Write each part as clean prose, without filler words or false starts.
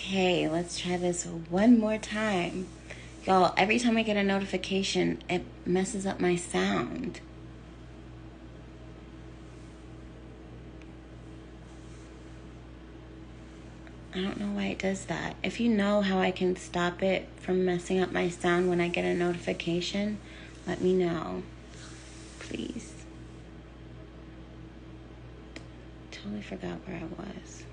Okay, let's try this one more time. Y'all, every time I get a notification, it messes up my sound. I don't know why it does that. If you know how I can stop it from messing up my sound when I get a notification, let me know. Please. Totally forgot where I was.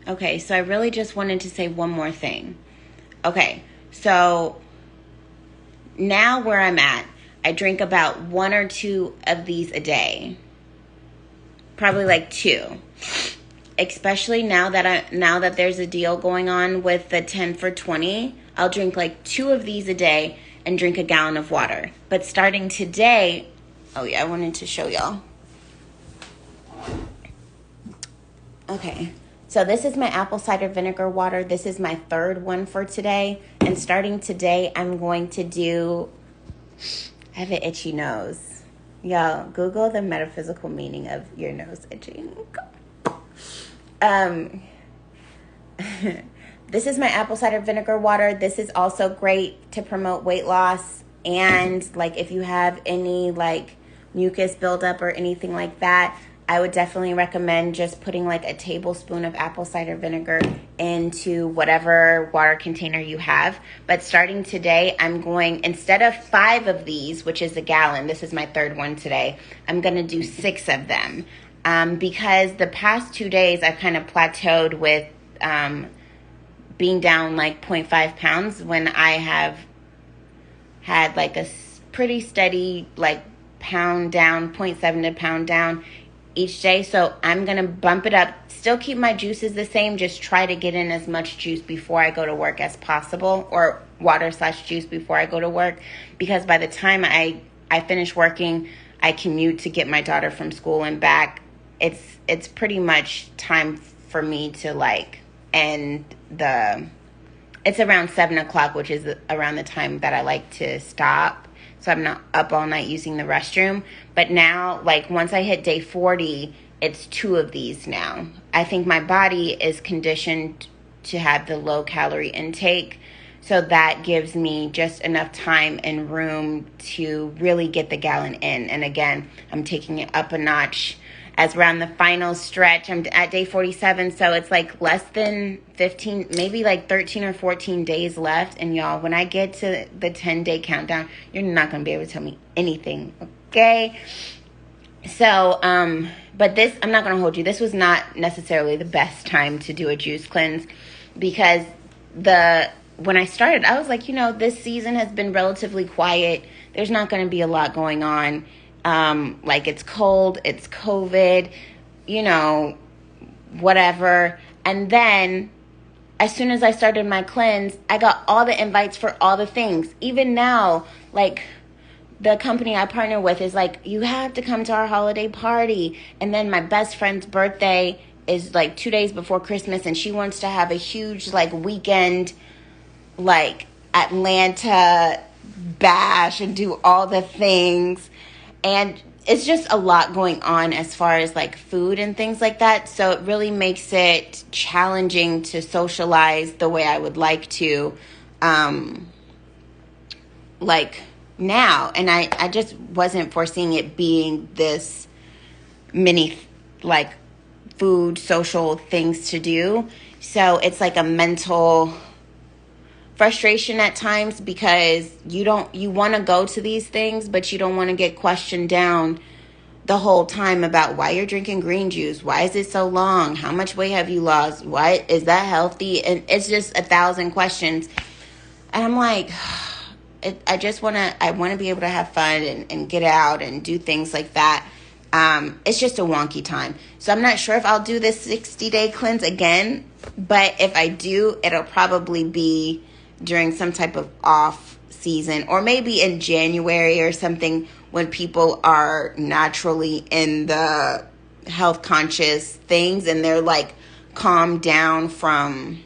Okay, so I really just wanted to say one more thing. Okay, so now where I'm at, I drink about 1 or 2 of these a day. Probably like 2. Especially now that there's a deal going on with the 10 for 20, I'll drink like 2 of these a day and drink a gallon of water. But starting today, oh yeah, I wanted to show y'all. Okay. So this is my apple cider vinegar water. This is my 3rd one for today. And starting today, I'm going to do, I have an itchy nose. Y'all, Google the metaphysical meaning of your nose itching. This is my apple cider vinegar water. This is also great to promote weight loss. And like if you have any like mucus buildup or anything like that, I would definitely recommend just putting like a tablespoon of apple cider vinegar into whatever water container you have. But starting today, I'm going, instead of 5 of these, which is a gallon, this is my 3rd one today, I'm going to do 6 of them. Because the past 2 days, I've kind of plateaued with being down like 0.5 pounds when I have had like a pretty steady like pound down, 0.7 to pound down each day. So I'm going to bump it up, still keep my juices the same, just try to get in as much juice before I go to work as possible, or water/juice before I go to work, because by the time I finish working, I commute to get my daughter from school and back. It's pretty much time for me to like end it's around 7 o'clock, which is around the time that I like to stop. So I'm not up all night using the restroom. But now, like once I hit day 40, it's 2 of these now. I think my body is conditioned to have the low calorie intake. So that gives me just enough time and room to really get the gallon in. And again, I'm taking it up a notch as we're on the final stretch. I'm at day 47, so it's like less than 15, maybe like 13 or 14 days left. And y'all, when I get to the 10-day countdown, you're not going to be able to tell me anything, okay? So, but this, I'm not going to hold you. This was not necessarily the best time to do a juice cleanse, because when I started, I was like, this season has been relatively quiet. There's not going to be a lot going on. Like it's cold, it's COVID, whatever. And then as soon as I started my cleanse, I got all the invites for all the things. Even now, like the company I partner with is like, you have to come to our holiday party. And then my best friend's birthday is like 2 days before Christmas, and she wants to have a huge like weekend, like Atlanta bash and do all the things. And it's just a lot going on as far as like food and things like that. So it really makes it challenging to socialize the way I would like to, like now. And I just wasn't foreseeing it being this many like food, social things to do. So it's like a mental frustration at times, because you want to go to these things, but you don't want to get questioned down the whole time about why you're drinking green juice. Why is it so long? How much weight have you lost? Why is that healthy? And it's just 1,000 questions. And I'm like, I want to be able to have fun and get out and do things like that. It's just a wonky time. So I'm not sure if I'll do this 60-day cleanse again, but if I do, it'll probably be during some type of off season, or maybe in January or something, when people are naturally in the health conscious things and they're like calmed down from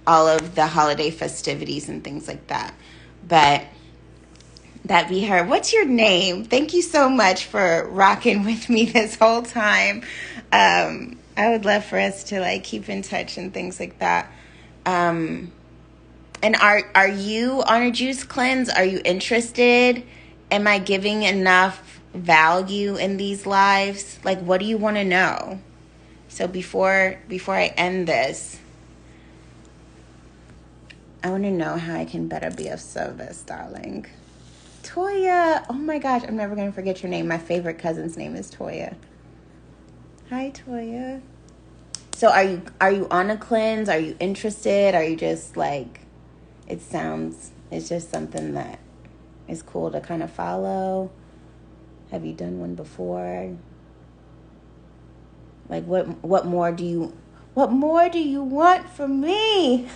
all of the holiday festivities and things like that. But That be her. What's your name? Thank you so much for rocking with me this whole time. I would love for us to like keep in touch and things like that. And are you on a juice cleanse? Are you interested? Am I giving enough value in these lives? Like, what do you want to know? So before I end this, I want to know how I can better be of service, darling. Toya, oh my gosh, I'm never going to forget your name. My favorite cousin's name is Toya. Hi, Toya. So are you on a cleanse? Are you interested? Are you just like, it's just something that is cool to kind of follow? Have you done one before? Like what more do you want from me?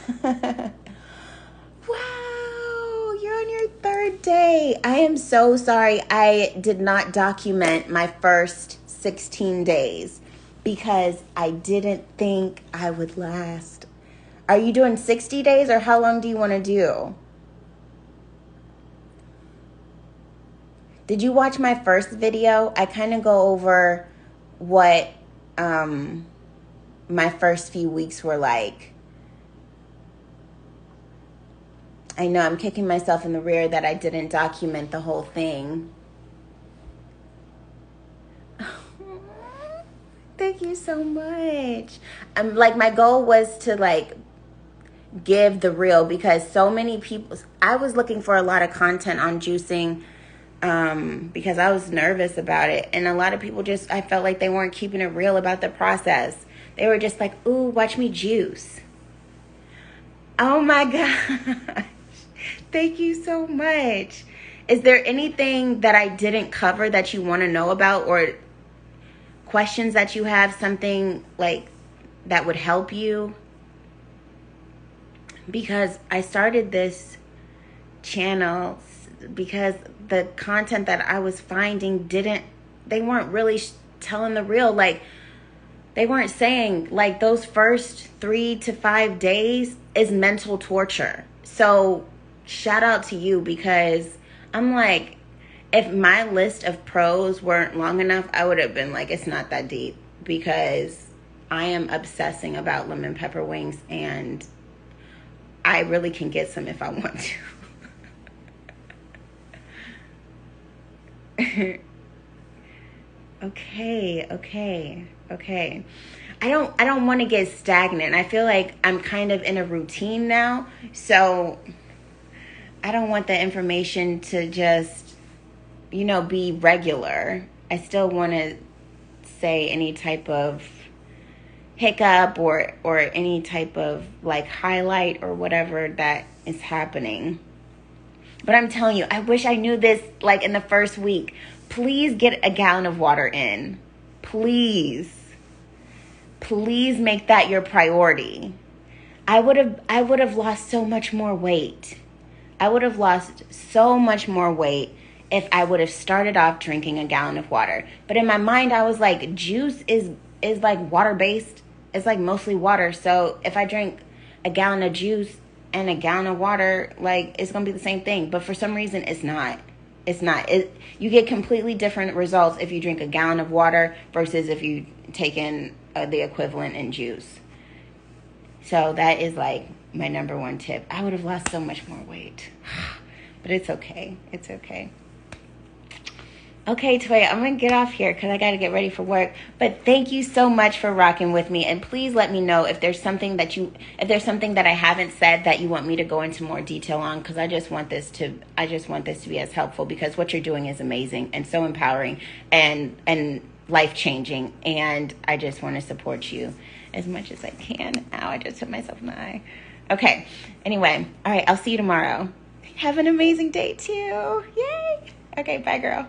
Wow, you're on your third day. I am so sorry I did not document my first 16 days because I didn't think I would last. Are you doing 60 days or how long do you want to do? Did you watch my first video? I kind of go over what my first few weeks were like. I know I'm kicking myself in the rear that I didn't document the whole thing. Thank you so much. Like my goal was to like give the real because so many people, I was looking for a lot of content on juicing because I was nervous about it. And a lot of people I felt like they weren't keeping it real about the process. They were just like, ooh, watch me juice. Oh my gosh. Thank you so much. Is there anything that I didn't cover that you want to know about or questions that you have, something like that would help you? Because I started this channel because the content that I was finding they weren't really telling the real. Like, they weren't saying, like, those first 3 to 5 days is mental torture. So shout out to you because I'm like, if my list of pros weren't long enough, I would have been like, it's not that deep because I am obsessing about lemon pepper wings and I really can get some if I want to. Okay. I don't want to get stagnant. I feel like I'm kind of in a routine now. So I don't want the information to just, be regular. I still want to say any type of hiccup or any type of like highlight or whatever that is happening. But I'm telling you, I wish I knew this like in the first week. Please get a gallon of water in. Please make that your priority. I would have lost so much more weight. I would have lost so much more weight if I would have started off drinking a gallon of water. But in my mind, I was like, juice is like water-based. It's like mostly water. So if I drink a gallon of juice and a gallon of water, like, it's going to be the same thing. But for some reason, it's not. You get completely different results if you drink a gallon of water versus if you take in the equivalent in juice. So that is like my number one tip. I would have lost so much more weight. But it's okay. It's okay. Okay, Toya, I'm going to get off here because I got to get ready for work. But thank you so much for rocking with me. And please let me know if there's something that I haven't said that you want me to go into more detail on, because I just want this to be as helpful, because what you're doing is amazing and so empowering and life-changing. And I just want to support you as much as I can. Ow, I just hit myself in the eye. Okay. Anyway, all right, I'll see you tomorrow. Have an amazing day too. Yay. Okay, bye, girl.